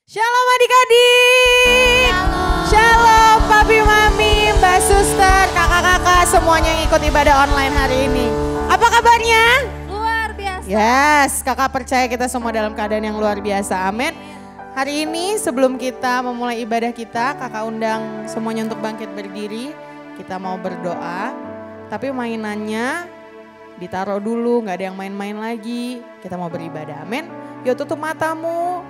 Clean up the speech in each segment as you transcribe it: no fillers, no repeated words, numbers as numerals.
Shalom adik-adik. Shalom papi mami, mbak suster, kakak-kakak semuanya yang ikut ibadah online hari ini. Apa kabarnya? Luar biasa. Yes, kakak percaya kita semua dalam keadaan yang luar biasa. Amin. Hari ini sebelum kita memulai ibadah kita, kakak undang semuanya untuk bangkit berdiri. Kita mau berdoa, tapi mainannya ditaruh dulu, gak ada yang main-main lagi. Kita mau beribadah, amin. Yuk tutup matamu,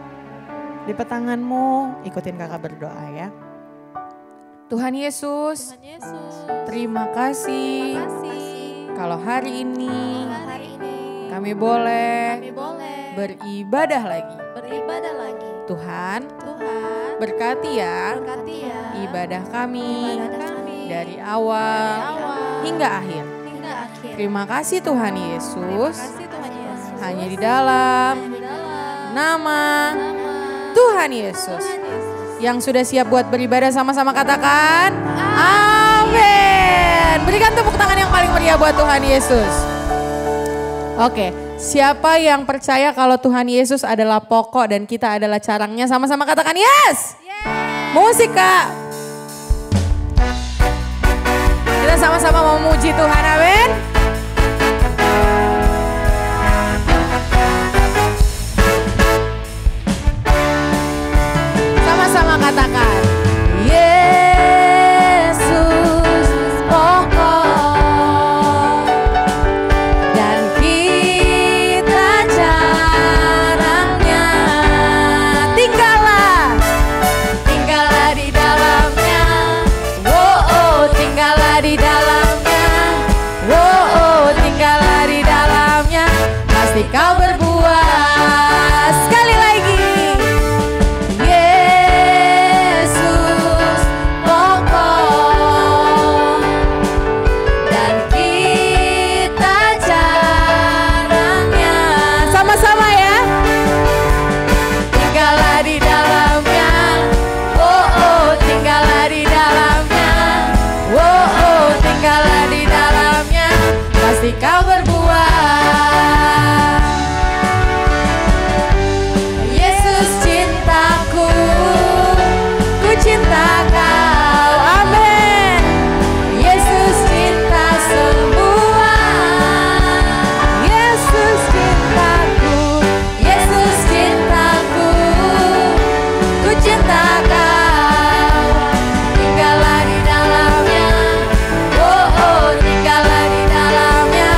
lipat tanganmu, ikutin kakak berdoa ya. Tuhan Yesus, terima kasih, kalau hari ini kami boleh beribadah lagi. Tuhan, berkati ya ibadah kami dari awal hingga akhir. Terima kasih Tuhan Yesus, hanya di dalam nama Tuhan Yesus. Yang sudah siap buat beribadah sama-sama katakan amin. Berikan tepuk tangan yang paling meriah buat Tuhan Yesus. Oke, siapa yang percaya kalau Tuhan Yesus adalah pokok dan kita adalah carangnya, sama-sama katakan yes. Musik Kak. Kita sama-sama memuji Tuhan, amin. Sama-sama katakan Yesus pokok dan kita caranya. Tinggallah di dalamnya. Tinggallah di dalamnya. Tinggallah di dalamnya. Pasti kau berbuah. Sekali lagi. Kau berbuah. Yesus cintaku, ku cinta kau, amin. Yesus cinta semua. Yesus cintaku, Yesus cintaku, ku cinta kau. Tinggallah di dalamnya. Tinggallah di dalamnya.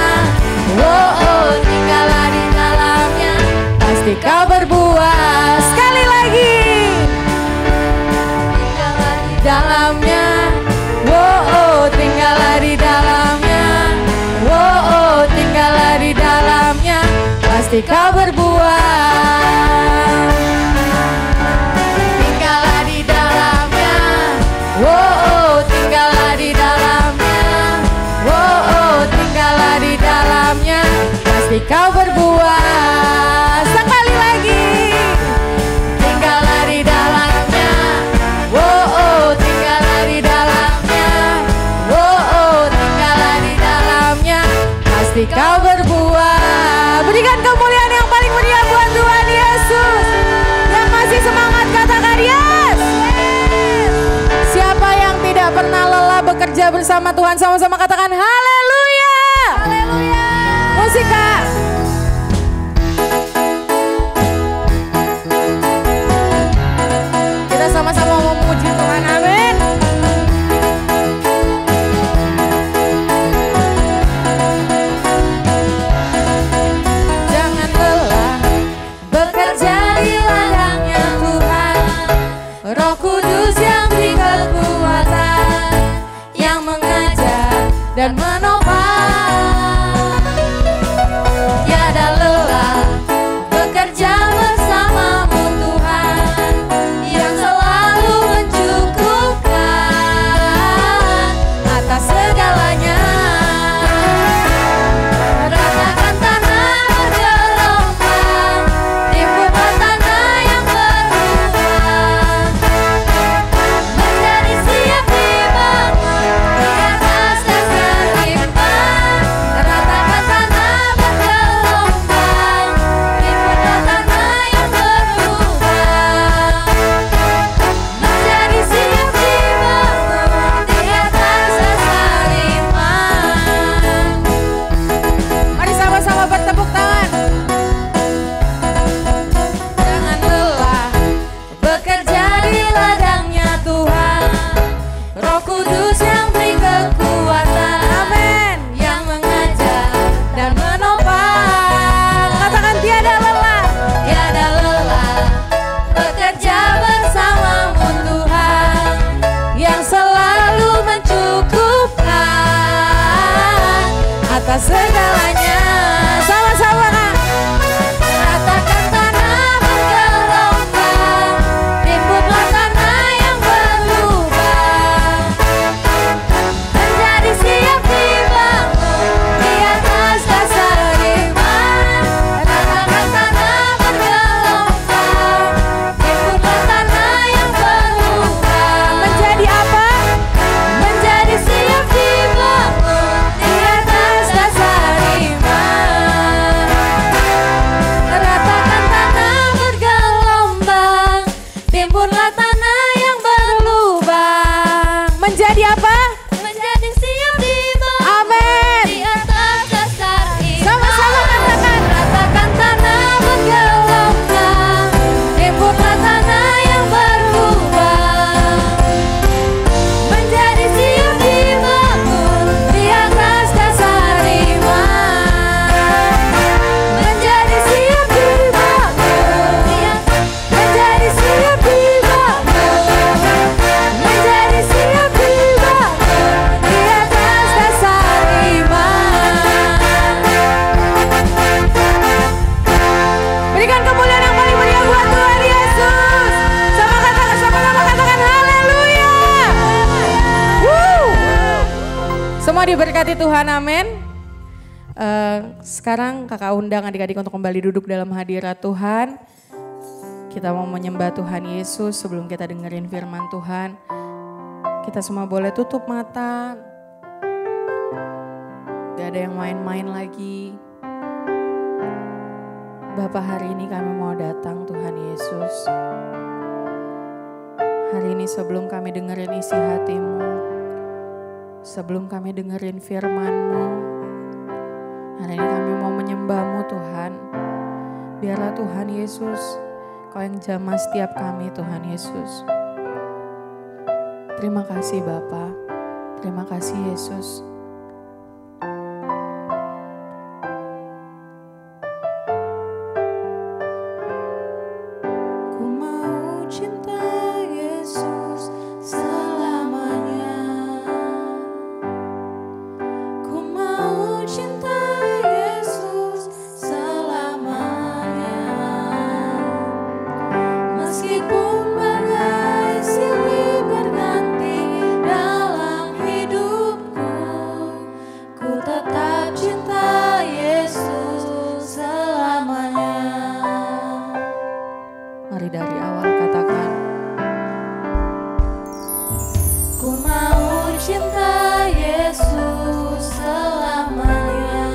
Tinggallah di dalamnya, pasti kau berbuah. Sekali lagi. Tinggallah di dalamnya. Tinggallah di dalamnya. Tinggallah di dalamnya, pasti kau berbuah. Tinggallah di dalamnya. Tinggallah di dalamnya. Tinggallah di dalamnya, pasti kau berbuah. Sekali lagi. Tinggallah di dalamnya. Tinggallah di dalamnya. Tinggallah di dalamnya, pasti kau berbuah. Berikan kemuliaan yang paling meriah buat Tuhan Yesus. Yang masih semangat katakan yes. Siapa yang tidak pernah lelah bekerja bersama Tuhan, sama-sama katakan haleluya. Haleluya. Musik Kak. Kita sama-sama memuji Tuhan, amin. Jangan lelah bekerja di ladangnya Tuhan. Roh Kudus yang beri kekuatan, yang mengajar dan menopang. Roh Kudus yang beri kekuatan, Amin. yang mengajar dan menopang. Katakan tiada lelah. Tiada lelah bekerja bersamamu Tuhan, yang selalu mencukupkan atas segalanya. Sama-sama Kak. Ratakan tanah bergelombang, timbunlah tanah yang berlubang, menjadi siap dibangun di atas dasar iman. Ratakan tanah bergelombang, timbunlah tanah yang berlubang, Menjadi apa? menjadi siap dibangun di atas dasar iman. Ratakan tanah bergelombang, timbunlah tanah yang berlubang, Menjadi apa? menjadi siap dibangun Amin. di atas dasar iman. Sama-sama katakan. Ratakan tanah bergelombang, timbunlah tanah yang berlubang, menjadi siap dibangun di atas dasar iman. Menjadi siap dibangun, menjadi siap dibangun, menjadi siap dibangun di atas dasar iman. Berikan kemuliaan yang paling meriah buat Tuhan Yesus. Sama-sama katakan haleluya. Woo. Semua diberkati Tuhan, amin. Sekarang kakak undang adik-adik untuk kembali duduk dalam hadirat Tuhan. Kita mau menyembah Tuhan Yesus sebelum kita dengerin firman Tuhan. Kita semua boleh tutup mata. Gak ada yang main-main lagi. Bapa, hari ini kami mau datang Tuhan Yesus. Hari ini sebelum kami dengerin isi hati-Mu, sebelum kami dengerin firman-Mu, hari ini kami mau menyembah-Mu Tuhan. Biarlah Tuhan Yesus, Kau yang jamah setiap kami Tuhan Yesus. Terima kasih Bapa, terima kasih Yesus. Ku mau cinta Yesus selamanya. Ku mau cinta Yesus selamanya. Meskipun badai silih berganti dalam hidupku, ku tetap cinta Yesus selamanya. Mari dari awal katakan. Ku mau cinta Yesus selamanya.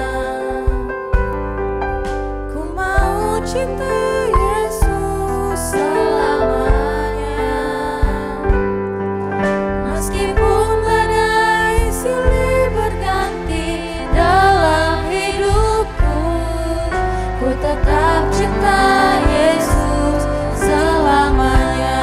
Ku mau cinta Yesus selamanya. Meskipun badai silih berganti dalam hidupku, ku tetap cinta Yesus selamanya.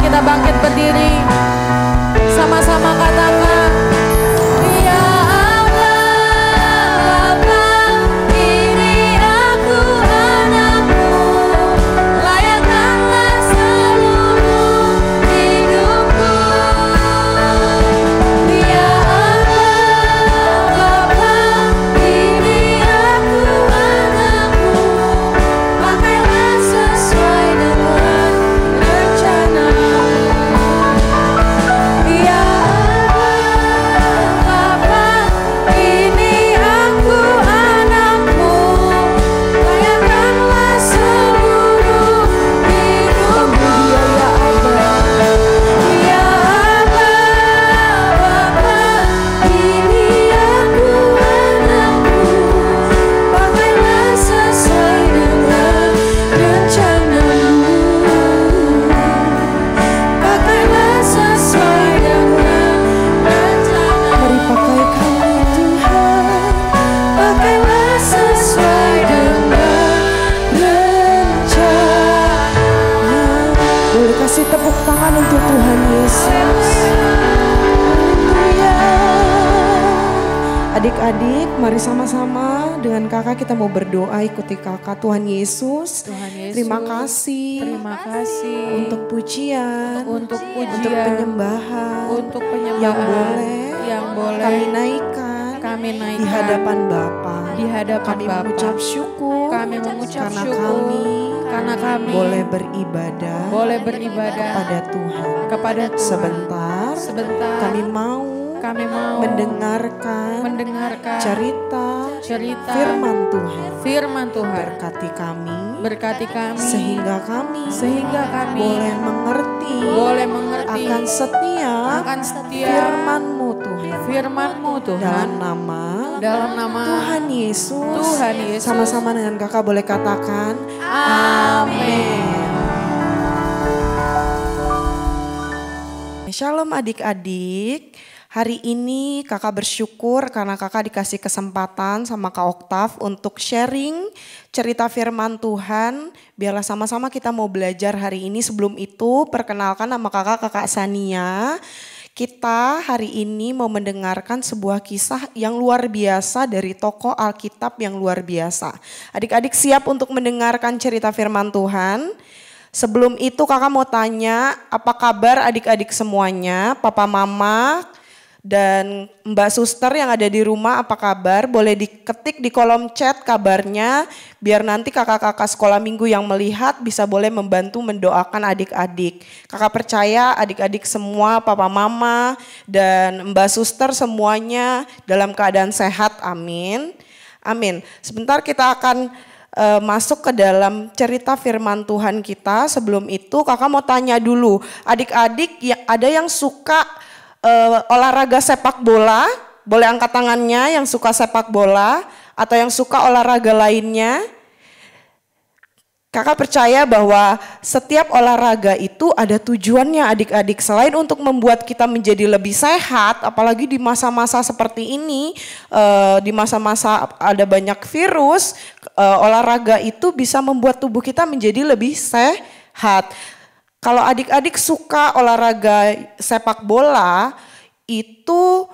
kita bangkit berdiri. Sama-sama katakan, Ya Allah Bapa, ini aku anakmu, layakkanlah seluruh hidupku. Ya Allah Bapa, ini aku anakmu, pakailah sesuai dengan rencana-Mu. Ya Bapa, ini aku anakmu, layakkanlah seluruh hidupku. Ya Bapa, ini aku anakmu, pakailah sesuai dengan rencana-Mu. Pakailah sesuai dengan rencana-Mu. Mari pakai kami Tuhan, pakailah sesuai dengan rencana. Boleh kasih tepuk tangan untuk Tuhan Yesus. Haleluya. Adik-adik, mari sama-sama dengan kakak kita mau berdoa ikuti kakak. Tuhan Yesus, Tuhan Yesus, terima kasih terima kasih untuk pujian, untuk untuk penyembahan untuk penyembahan yang boleh kami naikkan kami naikkan di hadapan Bapa. di hadapan Kami Bapa. mengucap syukur Kami mengucap karena syukur karena kami boleh beribadah boleh beribadah kepada Tuhan. kepada Tuhan. Sebentar kami mau mendengarkan cerita firman Tuhan. Berkati kami sehingga kami boleh mengerti akan setiap firman-Mu Tuhan. Dalam nama Tuhan Yesus. Sama-sama dengan kakak boleh katakan amin. Shalom adik-adik. Hari ini kakak bersyukur karena kakak dikasih kesempatan sama Kak Oktav untuk sharing cerita firman Tuhan. Biarlah sama-sama kita mau belajar hari ini. Sebelum itu perkenalkan nama kakak Sania. Kita hari ini mau mendengarkan sebuah kisah yang luar biasa dari tokoh Alkitab yang luar biasa. Adik-adik siap untuk mendengarkan cerita firman Tuhan? Sebelum itu kakak mau tanya, apa kabar adik-adik semuanya? Papa, mama, dan Mbak Suster yang ada di rumah apa kabar? Boleh diketik di kolom chat kabarnya biar nanti kakak-kakak sekolah minggu yang melihat bisa boleh membantu mendoakan adik-adik. Kakak percaya adik-adik semua, papa mama dan Mbak Suster semuanya dalam keadaan sehat, amin. Amin. Sebentar kita akan masuk ke dalam cerita firman Tuhan kita. Sebelum itu kakak mau tanya dulu, adik-adik ada yang suka olahraga sepak bola? Boleh angkat tangannya yang suka sepak bola atau yang suka olahraga lainnya. Kakak percaya bahwa setiap olahraga itu ada tujuannya adik-adik. Selain untuk membuat kita menjadi lebih sehat, apalagi di masa-masa seperti ini, di masa-masa ada banyak virus, olahraga itu bisa membuat tubuh kita menjadi lebih sehat. Kalau adik-adik suka olahraga sepak bola, itu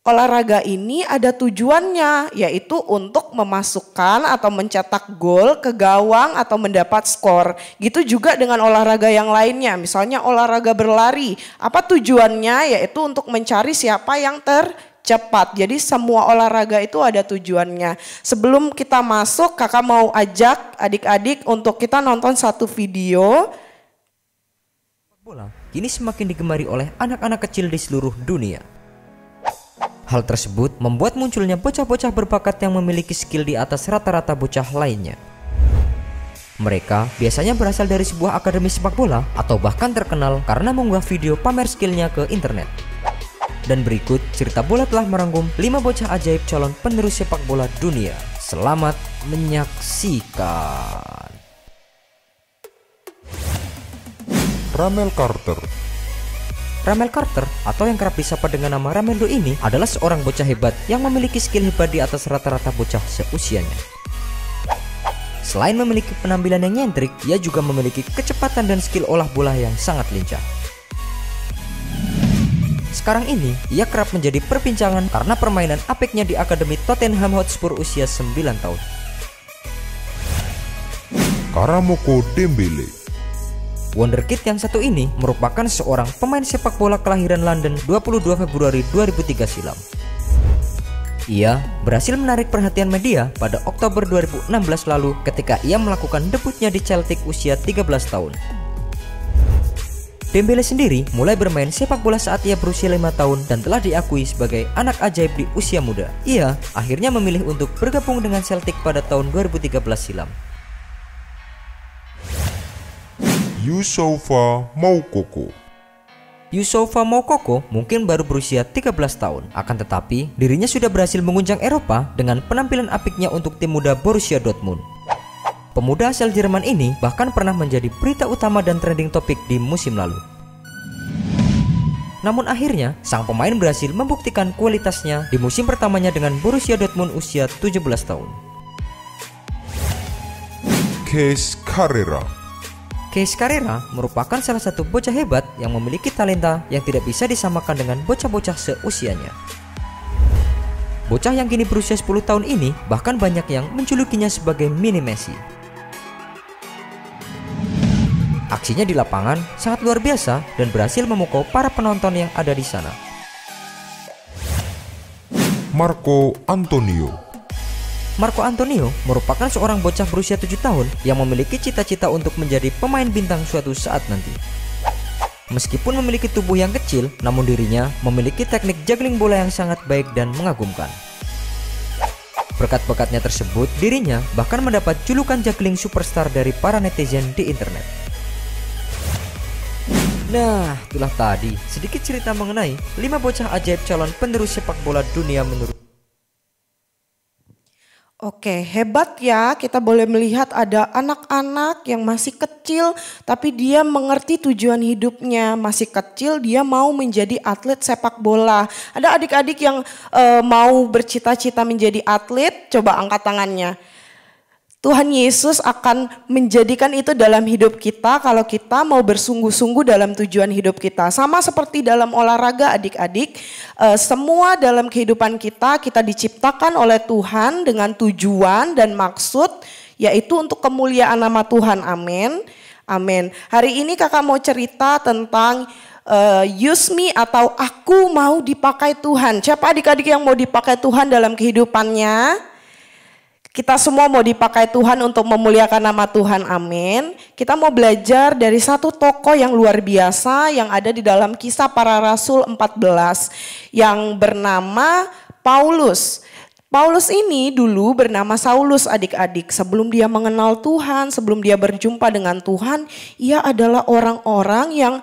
olahraga ini ada tujuannya, yaitu untuk memasukkan atau mencetak gol ke gawang atau mendapat skor. Gitu juga dengan olahraga yang lainnya, misalnya olahraga berlari. Apa tujuannya? Yaitu untuk mencari siapa yang tercepat. Jadi semua olahraga itu ada tujuannya. Sebelum kita masuk, kakak mau ajak adik-adik untuk kita nonton satu video. Bola kini semakin digemari oleh anak-anak kecil di seluruh dunia. Hal tersebut membuat munculnya bocah-bocah berbakat yang memiliki skill di atas rata-rata bocah lainnya. Mereka biasanya berasal dari sebuah akademi sepak bola atau bahkan terkenal karena mengunggah video pamer skillnya ke internet. Dan berikut cerita bola telah merangkum 5 bocah ajaib calon penerus sepak bola dunia. Selamat menyaksikan. Ramel Carter. Ramel Carter atau yang kerap disapa dengan nama Rameldo ini adalah seorang bocah hebat yang memiliki skill hebat di atas rata-rata bocah seusianya. Selain memiliki penampilan yang nyentrik, ia juga memiliki kecepatan dan skill olah bola yang sangat lincah. Sekarang ini, ia kerap menjadi perbincangan karena permainan apiknya di Akademi Tottenham Hotspur usia 9 tahun. Karamoko Dembele. Wonderkid yang satu ini merupakan seorang pemain sepak bola kelahiran London 22 Februari 2003 silam. Ia berhasil menarik perhatian media pada Oktober 2016 lalu ketika ia melakukan debutnya di Celtic usia 13 tahun. Dembele sendiri mulai bermain sepak bola saat ia berusia 5 tahun dan telah diakui sebagai anak ajaib di usia muda. Ia akhirnya memilih untuk bergabung dengan Celtic pada tahun 2013 silam. Youssoufa Moukoko. Youssoufa Moukoko mungkin baru berusia 13 tahun, akan tetapi dirinya sudah berhasil mengunjang Eropa dengan penampilan apiknya untuk tim muda Borussia Dortmund. Pemuda asal Jerman ini bahkan pernah menjadi berita utama dan trending topik di musim lalu. Namun akhirnya, sang pemain berhasil membuktikan kualitasnya di musim pertamanya dengan Borussia Dortmund usia 17 tahun. Kees Carrera. Kees Carrera merupakan salah satu bocah hebat yang memiliki talenta yang tidak bisa disamakan dengan bocah-bocah seusianya. Bocah yang kini berusia 10 tahun ini bahkan banyak yang menjulukinya sebagai mini Messi. Aksinya di lapangan sangat luar biasa dan berhasil memukau para penonton yang ada di sana. Marco Antonio. Marco Antonio merupakan seorang bocah berusia 7 tahun yang memiliki cita-cita untuk menjadi pemain bintang suatu saat nanti. Meskipun memiliki tubuh yang kecil, namun dirinya memiliki teknik juggling bola yang sangat baik dan mengagumkan. Berkat bakatnya tersebut, dirinya bahkan mendapat julukan juggling superstar dari para netizen di internet. Nah, itulah tadi sedikit cerita mengenai 5 bocah ajaib calon penerus sepak bola dunia menurut. Oke, hebat ya, kita boleh melihat ada anak-anak yang masih kecil tapi dia mengerti tujuan hidupnya. Masih kecil dia mau menjadi atlet sepak bola. Ada adik-adik yang mau bercita-cita menjadi atlet, coba angkat tangannya. Tuhan Yesus akan menjadikan itu dalam hidup kita kalau kita mau bersungguh-sungguh dalam tujuan hidup kita. Sama seperti dalam olahraga adik-adik, semua dalam kehidupan kita diciptakan oleh Tuhan dengan tujuan dan maksud, yaitu untuk kemuliaan nama Tuhan. Amin. Amin. Hari ini kakak mau cerita tentang use me atau aku mau dipakai Tuhan. Siapa adik-adik yang mau dipakai Tuhan dalam kehidupannya? Kita semua mau dipakai Tuhan untuk memuliakan nama Tuhan, amin. Kita mau belajar dari satu tokoh yang luar biasa yang ada di dalam Kisah Para Rasul 14 yang bernama Paulus. Paulus ini dulu bernama Saulus adik-adik. Sebelum dia mengenal Tuhan, sebelum dia berjumpa dengan Tuhan, ia adalah orang-orang yang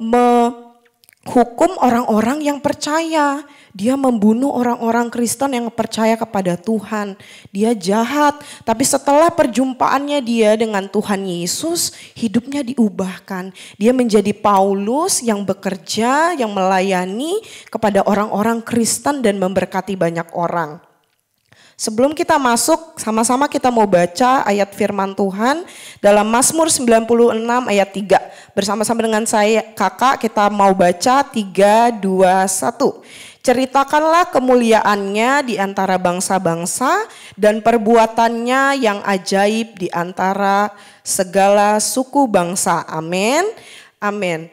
menghukum orang-orang yang percaya. Dia membunuh orang-orang Kristen yang percaya kepada Tuhan. Dia jahat, tapi setelah perjumpaannya dia dengan Tuhan Yesus, hidupnya diubahkan. Dia menjadi Paulus yang bekerja, yang melayani kepada orang-orang Kristen dan memberkati banyak orang. Sebelum kita masuk, sama-sama kita mau baca ayat firman Tuhan dalam Mazmur 96 ayat 3. Bersama-sama dengan saya, kakak, kita mau baca 3, 2, 1. Ceritakanlah kemuliaannya di antara bangsa-bangsa dan perbuatannya yang ajaib di antara segala suku bangsa. Amin. Amin.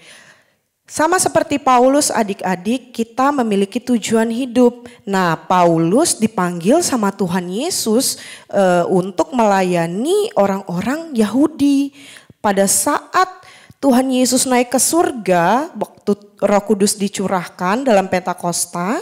Sama seperti Paulus adik-adik, kita memiliki tujuan hidup. Nah, Paulus dipanggil sama Tuhan Yesus untuk melayani orang-orang Yahudi. Pada saat Tuhan Yesus naik ke surga, waktu Roh Kudus dicurahkan dalam Pentakosta,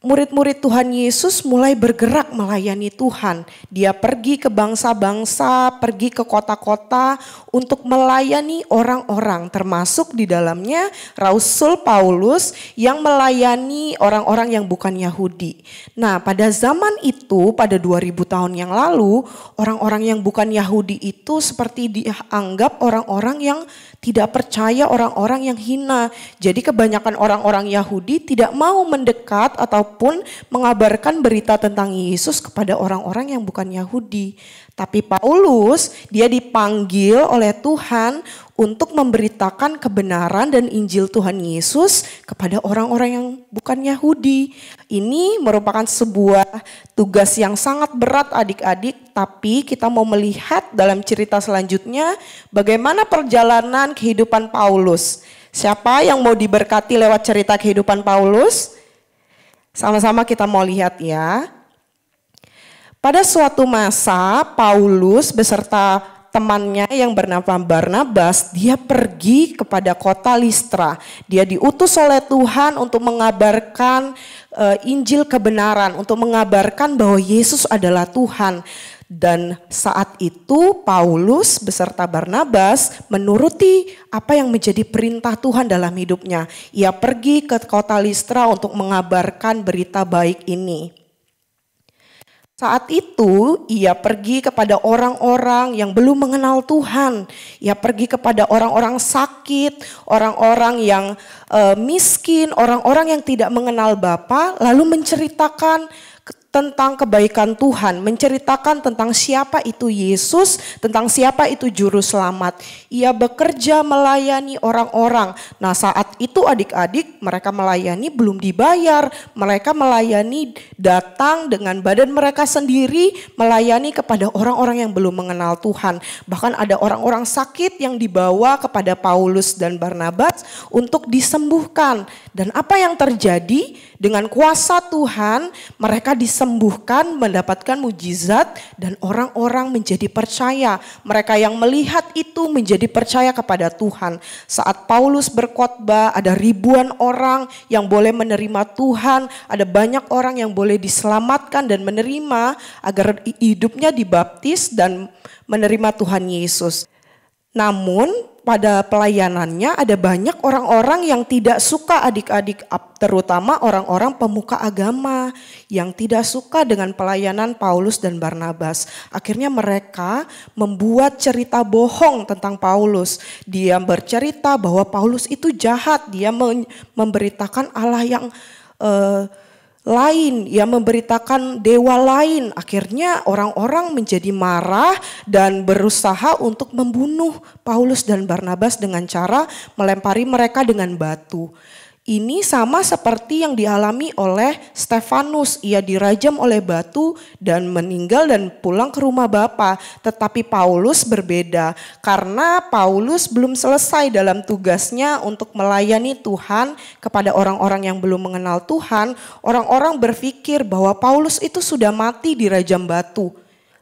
murid-murid Tuhan Yesus mulai bergerak melayani Tuhan. Dia pergi ke bangsa-bangsa, pergi ke kota-kota untuk melayani orang-orang, termasuk di dalamnya Rasul Paulus yang melayani orang-orang yang bukan Yahudi. Nah, pada zaman itu, pada 2000 tahun yang lalu, orang-orang yang bukan Yahudi itu seperti dianggap orang-orang yang tidak percaya, orang-orang yang hina. Jadi kebanyakan orang-orang Yahudi tidak mau mendekat ataupun ataupun mengabarkan berita tentang Yesus kepada orang-orang yang bukan Yahudi. Tapi Paulus, dia dipanggil oleh Tuhan untuk memberitakan kebenaran dan Injil Tuhan Yesus kepada orang-orang yang bukan Yahudi. Ini merupakan sebuah tugas yang sangat berat adik-adik, tapi kita mau melihat dalam cerita selanjutnya bagaimana perjalanan kehidupan Paulus. Siapa yang mau diberkati lewat cerita kehidupan Paulus? Sama-sama kita mau lihat ya. Pada suatu masa Paulus beserta temannya yang bernama Barnabas, dia pergi kepada kota Listra. Dia diutus oleh Tuhan untuk mengabarkan Injil kebenaran, untuk mengabarkan bahwa Yesus adalah Tuhan. Dan saat itu Paulus beserta Barnabas menuruti apa yang menjadi perintah Tuhan dalam hidupnya. Ia pergi ke kota Listra untuk mengabarkan berita baik ini. Saat itu ia pergi kepada orang-orang yang belum mengenal Tuhan. Ia pergi kepada orang-orang sakit, orang-orang yang miskin, orang-orang yang tidak mengenal Bapa, lalu menceritakan tentang kebaikan Tuhan, menceritakan tentang siapa itu Yesus, tentang siapa itu juru selamat. Ia bekerja melayani orang-orang. Nah, saat itu adik-adik mereka melayani belum dibayar. Mereka melayani datang dengan badan mereka sendiri, melayani kepada orang-orang yang belum mengenal Tuhan. Bahkan ada orang-orang sakit yang dibawa kepada Paulus dan Barnabas untuk disembuhkan. Dan apa yang terjadi? Dengan kuasa Tuhan mereka disembuhkan, mendapatkan mujizat, dan orang-orang menjadi percaya. Mereka yang melihat itu menjadi percaya kepada Tuhan. Saat Paulus berkhotbah, ada ribuan orang yang boleh menerima Tuhan, ada banyak orang yang boleh diselamatkan dan menerima agar hidupnya dibaptis dan menerima Tuhan Yesus. Namun pada pelayanannya ada banyak orang-orang yang tidak suka adik-adik, terutama orang-orang pemuka agama yang tidak suka dengan pelayanan Paulus dan Barnabas. Akhirnya mereka membuat cerita bohong tentang Paulus. Dia bercerita bahwa Paulus itu jahat, dia memberitakan Allah yang lain, ia memberitakan dewa lain. Akhirnya orang-orang menjadi marah dan berusaha untuk membunuh Paulus dan Barnabas dengan cara melempari mereka dengan batu. Ini sama seperti yang dialami oleh Stefanus. Ia dirajam oleh batu dan meninggal dan pulang ke rumah Bapa. Tetapi Paulus berbeda karena Paulus belum selesai dalam tugasnya untuk melayani Tuhan kepada orang-orang yang belum mengenal Tuhan. Orang-orang berpikir bahwa Paulus itu sudah mati dirajam batu.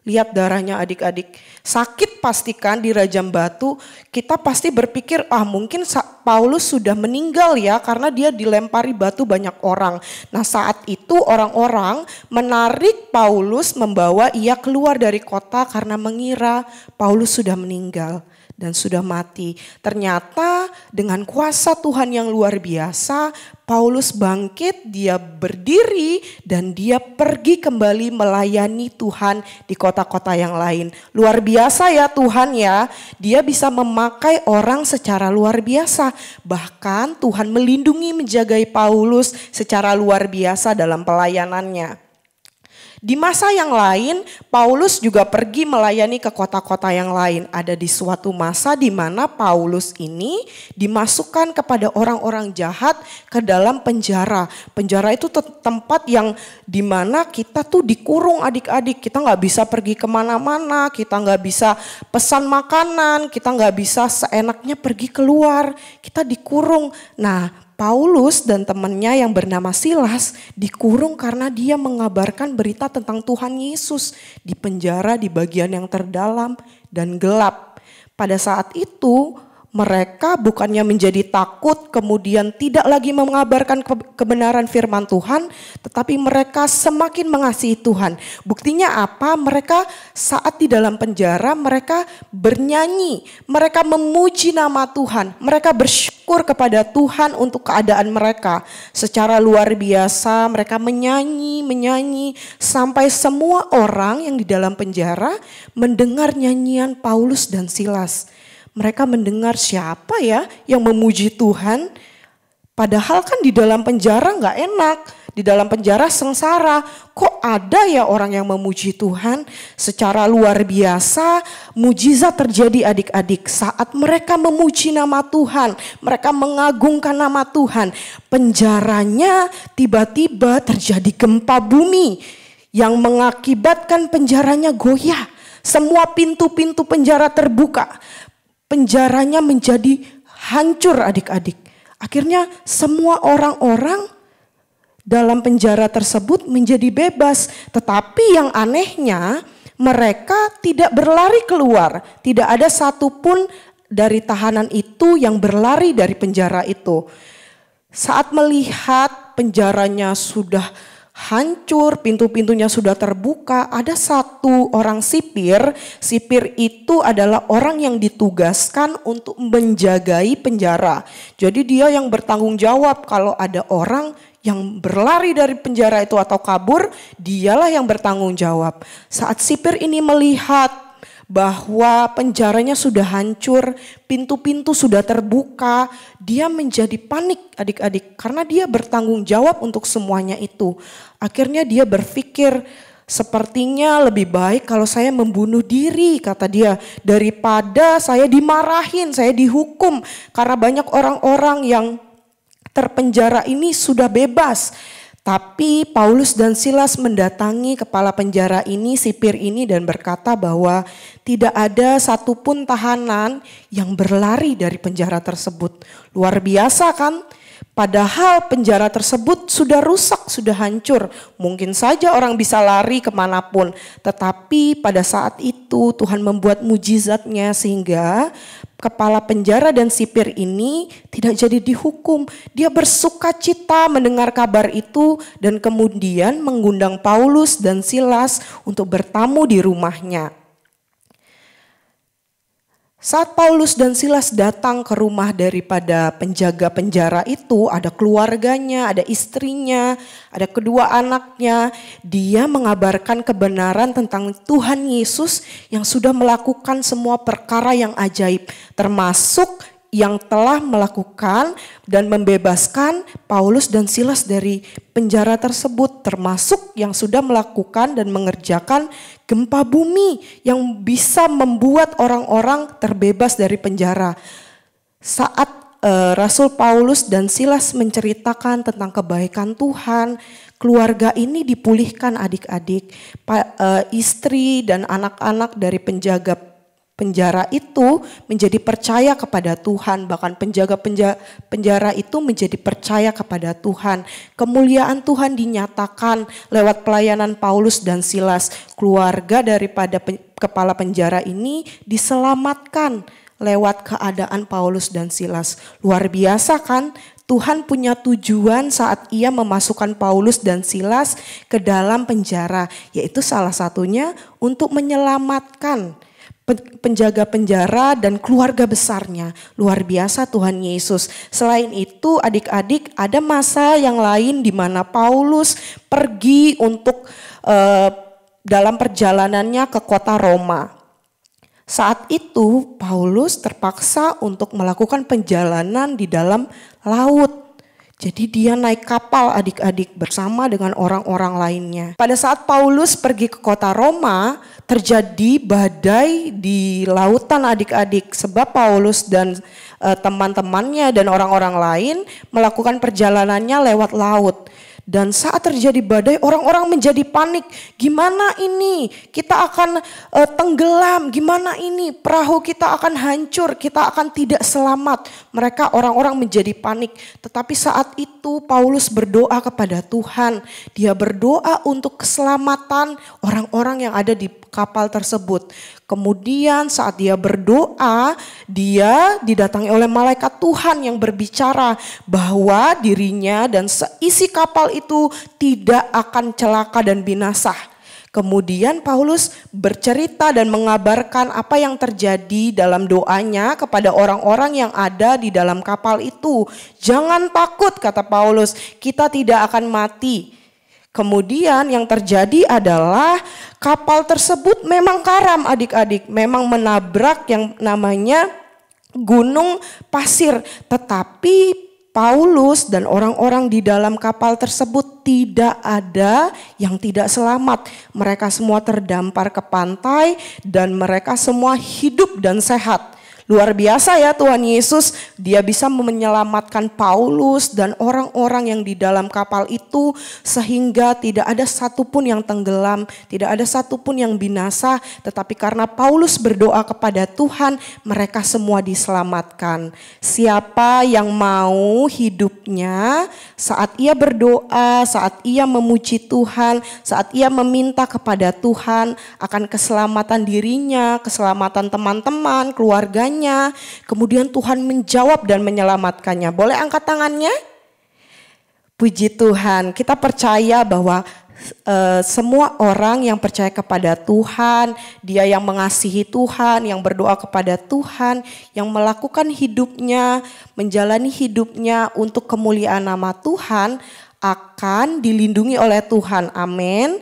Lihat darahnya adik-adik, sakit pastikan dirajam batu. Kita pasti berpikir mungkin Paulus sudah meninggal ya karena dia dilempari batu banyak orang. Nah saat itu orang-orang menarik Paulus, membawa ia keluar dari kota karena mengira Paulus sudah meninggal dan sudah mati. Ternyata dengan kuasa Tuhan yang luar biasa, Paulus bangkit, dia berdiri dan dia pergi kembali melayani Tuhan di kota-kota yang lain. Luar biasa ya Tuhan ya, dia bisa memakai orang secara luar biasa. Bahkan Tuhan melindungi, menjagai Paulus secara luar biasa dalam pelayanannya. Di masa yang lain, Paulus juga pergi melayani ke kota-kota yang lain. Ada di suatu masa di mana Paulus ini dimasukkan kepada orang-orang jahat ke dalam penjara. Penjara itu tempat yang di mana kita tuh dikurung adik-adik. Kita nggak bisa pergi kemana-mana, kita nggak bisa pesan makanan, kita nggak bisa seenaknya pergi keluar. Kita dikurung. Nah, Paulus dan temannya yang bernama Silas dikurung karena dia mengabarkan berita tentang Tuhan Yesus di penjara di bagian yang terdalam dan gelap. Pada saat itu mereka bukannya menjadi takut kemudian tidak lagi mengabarkan kebenaran firman Tuhan, tetapi mereka semakin mengasihi Tuhan. Buktinya apa? Mereka saat di dalam penjara mereka bernyanyi, mereka memuji nama Tuhan, mereka bersyukur kepada Tuhan untuk keadaan mereka. Secara luar biasa mereka menyanyi sampai semua orang yang di dalam penjara mendengar nyanyian Paulus dan Silas. Mereka mendengar siapa ya yang memuji Tuhan. Padahal kan di dalam penjara gak enak. di dalam penjara sengsara. Kok ada ya orang yang memuji Tuhan? Secara luar biasa mujizat terjadi adik-adik saat mereka memuji nama Tuhan. Mereka mengagungkan nama Tuhan. Penjaranya tiba-tiba terjadi gempa bumi yang mengakibatkan penjaranya goyah. Semua pintu-pintu penjara terbuka. Penjaranya menjadi hancur adik-adik. Akhirnya semua orang-orang dalam penjara tersebut menjadi bebas. Tetapi yang anehnya mereka tidak berlari keluar. Tidak ada satupun dari tahanan itu yang berlari dari penjara itu. Saat melihat penjaranya sudah hancur, pintu-pintunya sudah terbuka, ada satu orang sipir. Sipir itu adalah orang yang ditugaskan untuk menjagai penjara. Jadi dia yang bertanggung jawab kalau ada orang yang berlari dari penjara itu atau kabur, dialah yang bertanggung jawab. Saat sipir ini melihat bahwa penjaranya sudah hancur, pintu-pintu sudah terbuka, dia menjadi panik adik-adik karena dia bertanggung jawab untuk semuanya itu. Akhirnya dia berpikir, sepertinya lebih baik kalau saya membunuh diri, kata dia, daripada saya dimarahin, saya dihukum karena banyak orang-orang yang terpenjara ini sudah bebas. Tapi Paulus dan Silas mendatangi kepala penjara ini, sipir ini, dan berkata bahwa tidak ada satupun tahanan yang berlari dari penjara tersebut. Luar biasa kan? Padahal penjara tersebut sudah rusak, sudah hancur. Mungkin saja orang bisa lari kemanapun. Tetapi pada saat itu Tuhan membuat mujizatnya sehingga kepala penjara dan sipir ini tidak jadi dihukum. Dia bersuka cita mendengar kabar itu dan kemudian mengundang Paulus dan Silas untuk bertamu di rumahnya. Saat Paulus dan Silas datang ke rumah daripada penjaga penjara itu, ada keluarganya, ada istrinya, ada kedua anaknya. Dia mengabarkan kebenaran tentang Tuhan Yesus yang sudah melakukan semua perkara yang ajaib, termasuk yang telah melakukan dan membebaskan Paulus dan Silas dari penjara tersebut, termasuk yang sudah melakukan dan mengerjakan gempa bumi yang bisa membuat orang-orang terbebas dari penjara. Saat Rasul Paulus dan Silas menceritakan tentang kebaikan Tuhan, keluarga ini dipulihkan adik-adik. Istri dan anak-anak dari penjaga penjara itu menjadi percaya kepada Tuhan, bahkan penjaga penjara itu menjadi percaya kepada Tuhan. Kemuliaan Tuhan dinyatakan lewat pelayanan Paulus dan Silas. Keluarga daripada kepala penjara ini diselamatkan lewat keadaan Paulus dan Silas. Luar biasa kan? Tuhan punya tujuan saat ia memasukkan Paulus dan Silas ke dalam penjara, yaitu salah satunya untuk menyelamatkan penjaga penjara dan keluarga besarnya. Luar biasa Tuhan Yesus. Selain itu adik-adik, ada masa yang lain di mana Paulus pergi untuk dalam perjalanannya ke kota Roma. Saat itu Paulus terpaksa untuk melakukan perjalanan di dalam laut. Jadi dia naik kapal adik-adik bersama dengan orang-orang lainnya. Pada saat Paulus pergi ke kota Roma, terjadi badai di lautan adik-adik. Sebab Paulus dan teman-temannya dan orang-orang lain melakukan perjalanannya lewat laut. Dan saat terjadi badai, orang-orang menjadi panik. Gimana ini? Kita akan tenggelam. Gimana ini? Perahu kita akan hancur. Kita akan tidak selamat. Mereka orang-orang menjadi panik. Tetapi saat itu Paulus berdoa kepada Tuhan. Dia berdoa untuk keselamatan orang-orang yang ada di kapal tersebut. Kemudian saat dia berdoa, dia didatangi oleh malaikat Tuhan yang berbicara bahwa dirinya dan seisi kapal itu tidak akan celaka dan binasa. Kemudian Paulus bercerita dan mengabarkan apa yang terjadi dalam doanya kepada orang-orang yang ada di dalam kapal itu. Jangan takut, kata Paulus, kita tidak akan mati. Kemudian yang terjadi adalah kapal tersebut memang karam adik-adik, memang menabrak yang namanya gunung pasir. Tetapi Paulus dan orang-orang di dalam kapal tersebut tidak ada yang tidak selamat. Mereka semua terdampar ke pantai dan mereka semua hidup dan sehat. Luar biasa ya Tuhan Yesus, dia bisa menyelamatkan Paulus dan orang-orang yang di dalam kapal itu sehingga tidak ada satupun yang tenggelam, tidak ada satupun yang binasa. Tetapi karena Paulus berdoa kepada Tuhan, mereka semua diselamatkan. Siapa yang mau hidupnya saat ia berdoa, saat ia memuji Tuhan, saat ia meminta kepada Tuhan akan keselamatan dirinya, keselamatan teman-teman, keluarganya, kemudian Tuhan menjawab dan menyelamatkannya. Boleh angkat tangannya? Puji Tuhan, kita percaya bahwa semua orang yang percaya kepada Tuhan, dia yang mengasihi Tuhan, yang berdoa kepada Tuhan, yang melakukan hidupnya, menjalani hidupnya untuk kemuliaan nama Tuhan, akan dilindungi oleh Tuhan. Amin.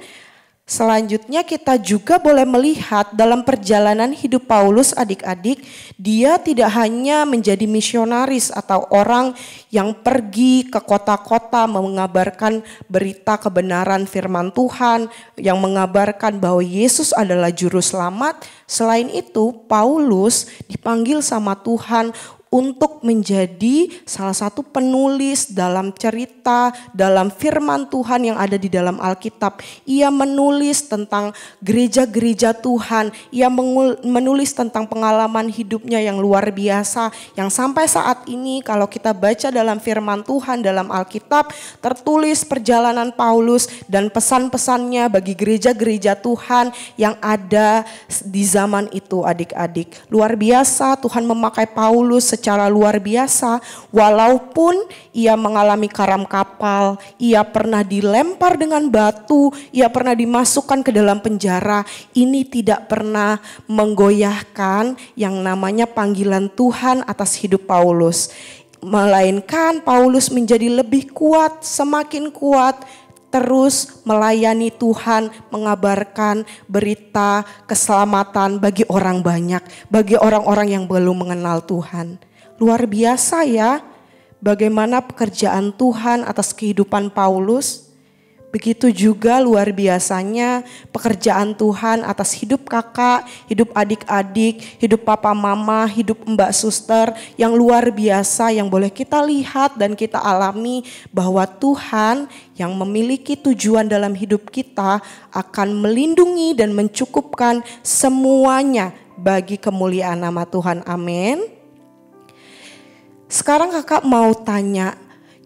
Selanjutnya kita juga boleh melihat dalam perjalanan hidup Paulus, adik-adik, dia tidak hanya menjadi misionaris atau orang yang pergi ke kota-kota mengabarkan berita kebenaran firman Tuhan, yang mengabarkan bahwa Yesus adalah juru selamat. Selain itu, Paulus dipanggil sama Tuhan untuk menjadi salah satu penulis dalam cerita, dalam firman Tuhan yang ada di dalam Alkitab. Ia menulis tentang gereja-gereja Tuhan, ia menulis tentang pengalaman hidupnya yang luar biasa, yang sampai saat ini kalau kita baca dalam firman Tuhan dalam Alkitab, tertulis perjalanan Paulus dan pesan-pesannya bagi gereja-gereja Tuhan yang ada di zaman itu, adik-adik. Luar biasa Tuhan memakai Paulus secara luar biasa, walaupun ia mengalami karam kapal, ia pernah dilempar dengan batu, ia pernah dimasukkan ke dalam penjara, ini tidak pernah menggoyahkan yang namanya panggilan Tuhan atas hidup Paulus. Melainkan Paulus menjadi lebih kuat, semakin kuat, terus melayani Tuhan, mengabarkan berita keselamatan bagi orang banyak, bagi orang-orang yang belum mengenal Tuhan. Luar biasa ya, bagaimana pekerjaan Tuhan atas kehidupan Paulus. Begitu juga luar biasanya pekerjaan Tuhan atas hidup kakak, hidup adik-adik, hidup papa mama, hidup mbak suster yang luar biasa yang boleh kita lihat dan kita alami bahwa Tuhan yang memiliki tujuan dalam hidup kita akan melindungi dan mencukupkan semuanya bagi kemuliaan nama Tuhan. Amin. Sekarang kakak mau tanya,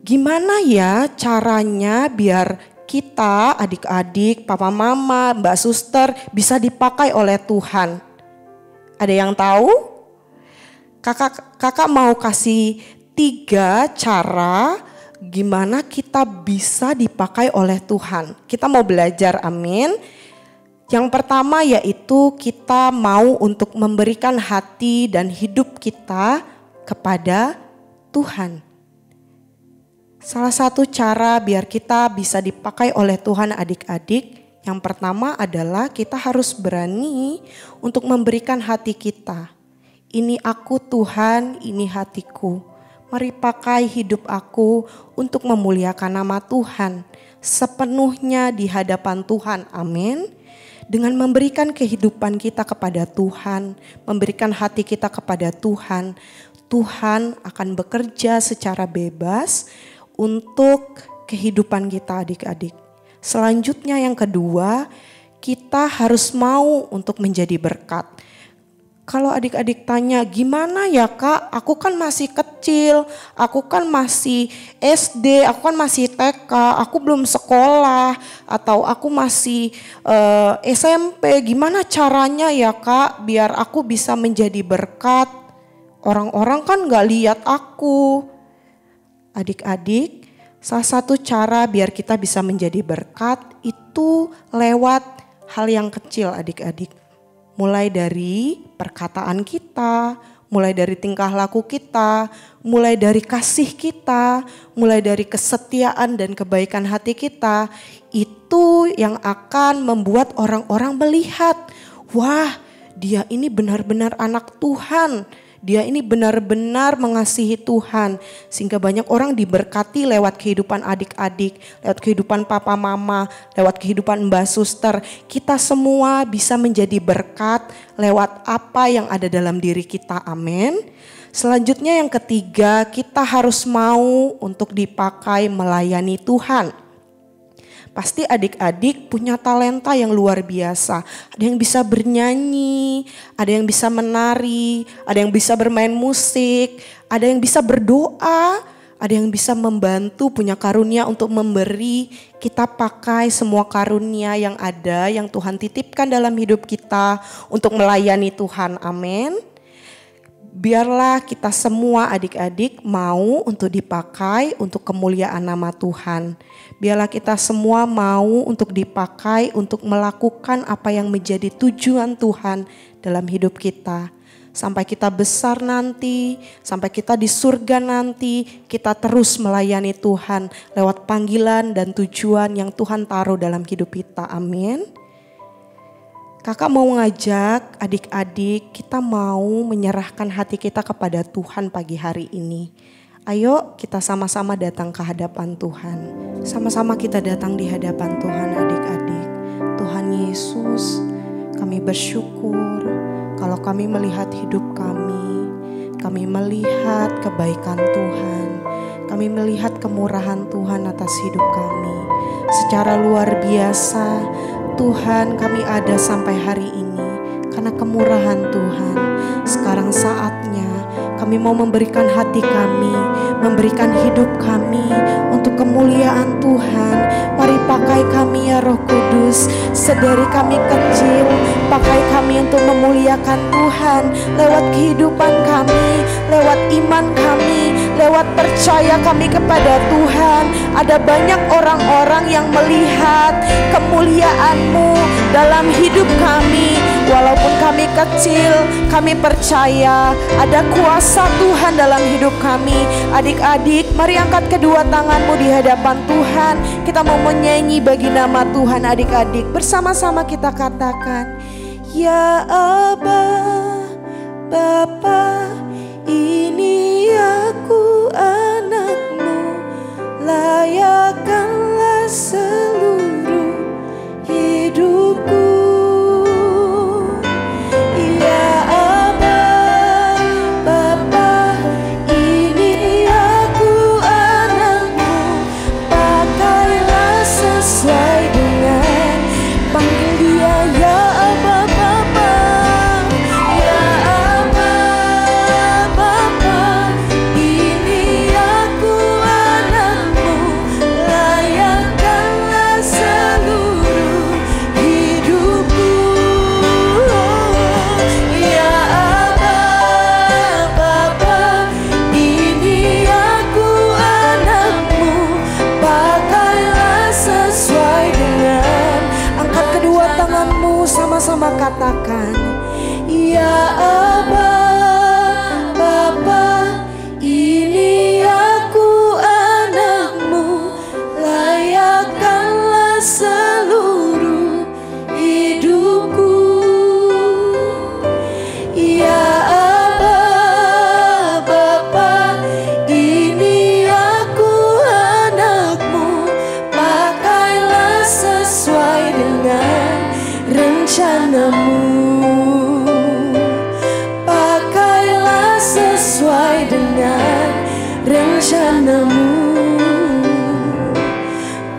gimana ya caranya biar kita adik-adik, papa mama, mbak suster bisa dipakai oleh Tuhan? Ada yang tahu? Kakak mau kasih 3 cara gimana kita bisa dipakai oleh Tuhan. Kita mau belajar, amin. Yang pertama yaitu kita mau untuk memberikan hati dan hidup kita kepada Tuhan. Salah satu cara biar kita bisa dipakai oleh Tuhan adik-adik, yang pertama adalah kita harus berani untuk memberikan hati kita. Ini aku Tuhan, ini hatiku. Mari pakai hidup aku untuk memuliakan nama Tuhan sepenuhnya di hadapan Tuhan. Amin. Dengan memberikan kehidupan kita kepada Tuhan, memberikan hati kita kepada Tuhan, Tuhan akan bekerja secara bebas untuk kehidupan kita adik-adik. Selanjutnya yang kedua, kita harus mau untuk menjadi berkat. Kalau adik-adik tanya, gimana ya kak, aku kan masih kecil, aku kan masih SD, aku kan masih TK, aku belum sekolah, atau aku masih SMP, gimana caranya ya kak biar aku bisa menjadi berkat? Orang-orang kan gak lihat aku. Adik-adik, salah satu cara biar kita bisa menjadi berkat itu lewat hal yang kecil adik-adik. Mulai dari perkataan kita, mulai dari tingkah laku kita, mulai dari kasih kita, mulai dari kesetiaan dan kebaikan hati kita. Itu yang akan membuat orang-orang melihat, wah dia ini benar-benar anak Tuhan Dia ini benar-benar mengasihi Tuhan sehingga banyak orang diberkati lewat kehidupan adik-adik, lewat kehidupan papa mama, lewat kehidupan mbak suster. Kita semua bisa menjadi berkat lewat apa yang ada dalam diri kita. Amin. Selanjutnya yang ketiga, kita harus mau untuk dipakai melayani Tuhan. Pasti adik-adik punya talenta yang luar biasa. Ada yang bisa bernyanyi, ada yang bisa menari, ada yang bisa bermain musik, ada yang bisa berdoa, ada yang bisa membantu, punya karunia untuk memberi. Kita pakai semua karunia yang ada, yang Tuhan titipkan dalam hidup kita untuk melayani Tuhan. Amin. Biarlah kita semua adik-adik mau untuk dipakai untuk kemuliaan nama Tuhan. Biarlah kita semua mau untuk dipakai untuk melakukan apa yang menjadi tujuan Tuhan dalam hidup kita. Sampai kita besar nanti, sampai kita di surga nanti, kita terus melayani Tuhan lewat panggilan dan tujuan yang Tuhan taruh dalam hidup kita. Amin. Kakak mau ngajak adik-adik, kita mau menyerahkan hati kita kepada Tuhan pagi hari ini. Ayo kita sama-sama datang ke hadapan Tuhan. Sama-sama kita datang di hadapan Tuhan adik-adik. Tuhan Yesus, kami bersyukur kalau kami melihat hidup kami melihat kebaikan Tuhan, kami melihat kemurahan Tuhan atas hidup kami. Secara luar biasa Tuhan, kami ada sampai hari ini karena kemurahan Tuhan. Sekarang saatnya kami mau memberikan hati kami, memberikan hidup kami untuk kemuliaan Tuhan. Mari pakai kami ya Roh Kudus, sedari kami kecil, pakai kami untuk memuliakan Tuhan lewat kehidupan kami, lewat iman kami, lewat percaya kami kepada Tuhan. Ada banyak orang-orang yang melihat kemuliaan-Mu dalam hidup kami. Walaupun kami kecil, kami percaya ada kuasa Tuhan dalam hidup kami. Adik-adik, mari angkat kedua tanganmu di hadapan Tuhan. Kita mau menyanyi bagi nama Tuhan. Adik-adik, bersama-sama kita katakan, Ya Aba, Bapa, ini aku anak-Mu, layakkanlah seluruh hidupku. Sama katakan, Ya Aba, Bapa, ini aku anak-Mu, layakkanlah seluruh hidupku. Ya Aba, Bapa, ini aku anak-Mu, pakailah sesuai dengan rencana-Mu, pakailah sesuai dengan rencana-Mu,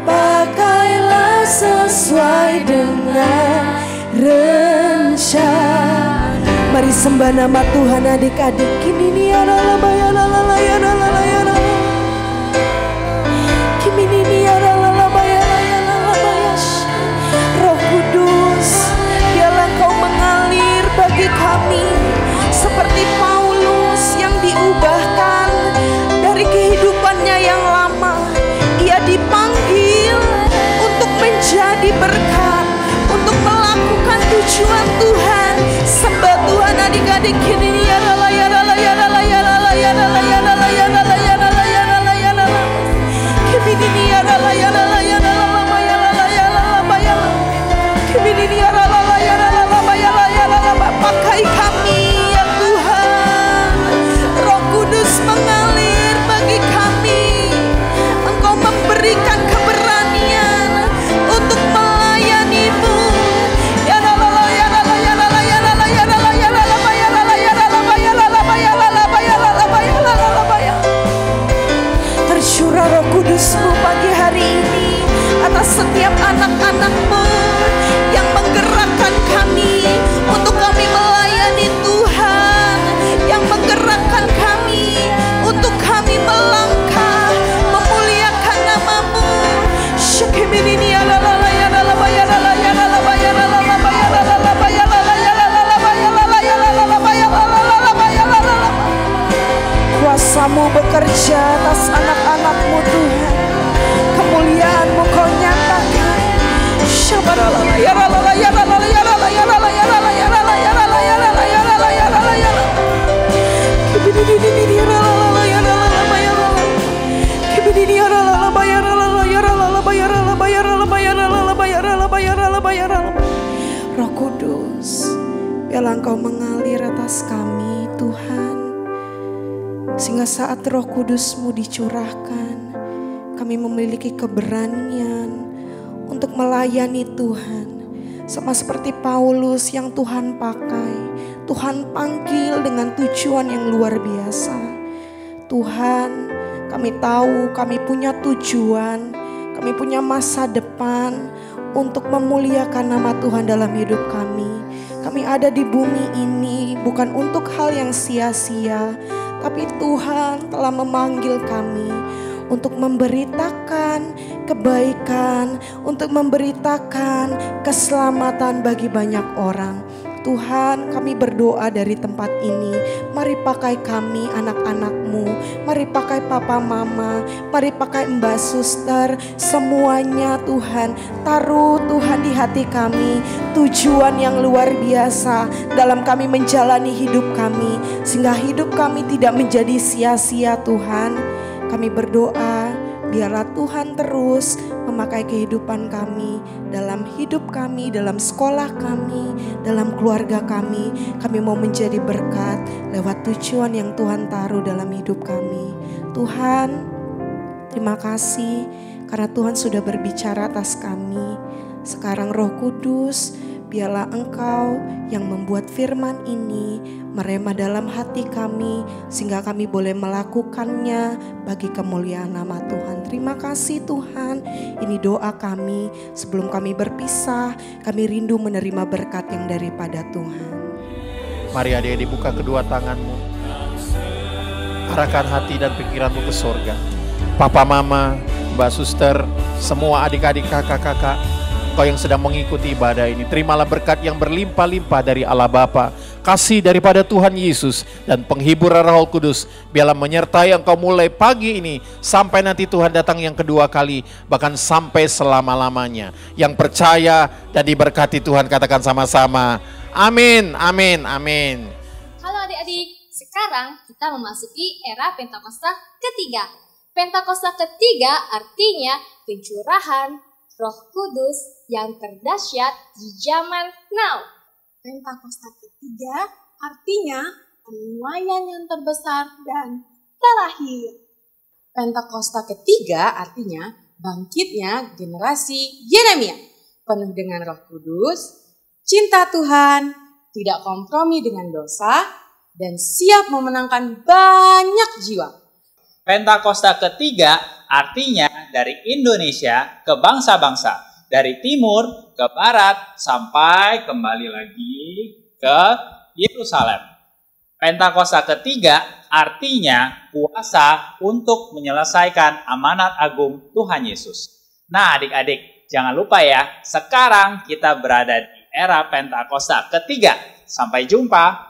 pakailah sesuai dengan rencana. Mari sembah nama Tuhan adik-adik. Kini ni ala bayala la ya la la ya la. Kini ni ala la bayala ya la bayas. Roh Kudus, biarlah Engkau mengalir bagi kami seperti Paulus yang diubahkan dari kehidupannya yang lama. Ia dipanggil untuk menjadi berkat, untuk melakukan tujuan Tuhan. Sembah Tuhan adik-adik. Kini ya la ya la ya la ya la ya la ya la ya la ya la ya la ya la. Kini ya la ya la ya la ya la ya la. Pakai kami ya Tuhan, curah Roh Kudus-Mu pagi hari ini atas setiap anak-anak-Mu yang menggerakkan kami untuk kami melayani Tuhan, yang menggerakkan kami untuk kami melangkah memuliakan nama-Mu. Shekemini kuasa-Mu bekerja atas anak-anak-Mu Tuhan, kemuliaan-Mu Kau nyatakan. Roh Kudus, biarlah Engkau mengalir atas kami Tuhan, sehingga saat Roh Kudus-Mu dicurahkan, kami memiliki keberanian untuk melayani Tuhan. Sama seperti Paulus yang Tuhan pakai, Tuhan panggil dengan tujuan yang luar biasa. Tuhan, kami tahu kami punya tujuan, kami punya masa depan untuk memuliakan nama Tuhan dalam hidup kami. Kami ada di bumi ini bukan untuk hal yang sia-sia, tapi Tuhan telah memanggil kami untuk memberitakan kebaikan, untuk memberitakan keselamatan bagi banyak orang. Tuhan, kami berdoa dari tempat ini, mari pakai kami anak-anak-Mu, mari pakai papa mama, mari pakai mbak suster, semuanya Tuhan, taruh Tuhan di hati kami, tujuan yang luar biasa dalam kami menjalani hidup kami, sehingga hidup kami tidak menjadi sia-sia Tuhan. Kami berdoa, biarlah Tuhan terus memakai kehidupan kami, dalam hidup kami, dalam sekolah kami, dalam keluarga kami. Kami mau menjadi berkat lewat tujuan yang Tuhan taruh dalam hidup kami. Tuhan, terima kasih karena Tuhan sudah berbicara atas kami. Sekarang Roh Kudus, biarlah Engkau yang membuat firman ini merema dalam hati kami, sehingga kami boleh melakukannya bagi kemuliaan nama Tuhan. Terima kasih Tuhan, ini doa kami. Sebelum kami berpisah, kami rindu menerima berkat yang daripada Tuhan. Mari adik-adik buka kedua tanganmu, arahkan hati dan pikiranmu ke surga. Papa, mama, mbak suster, semua adik-adik, kakak-kakak, Kau yang sedang mengikuti ibadah ini, terimalah berkat yang berlimpah-limpah dari Allah Bapa, kasih daripada Tuhan Yesus, dan penghiburan Roh Kudus. Biarlah menyertai engkau mulai pagi ini sampai nanti Tuhan datang yang kedua kali, bahkan sampai selama-lamanya. Yang percaya dan diberkati Tuhan katakan sama-sama, amin, amin, amin. Halo adik-adik, sekarang kita memasuki era Pentakosta ketiga. Pentakosta ketiga artinya pencurahan Roh Kudus yang terdahsyat di zaman now. Pentakosta ketiga artinya penuaian yang terbesar dan terakhir. Pentakosta ketiga artinya bangkitnya generasi Yeremia, penuh dengan Roh Kudus, cinta Tuhan, tidak kompromi dengan dosa, dan siap memenangkan banyak jiwa. Pentakosta ketiga artinya dari Indonesia ke bangsa-bangsa, dari timur ke barat sampai kembali lagi ke Yerusalem. Pentakosta ketiga artinya kuasa untuk menyelesaikan amanat agung Tuhan Yesus. Nah adik-adik, jangan lupa ya, sekarang kita berada di era Pentakosta ketiga. Sampai jumpa.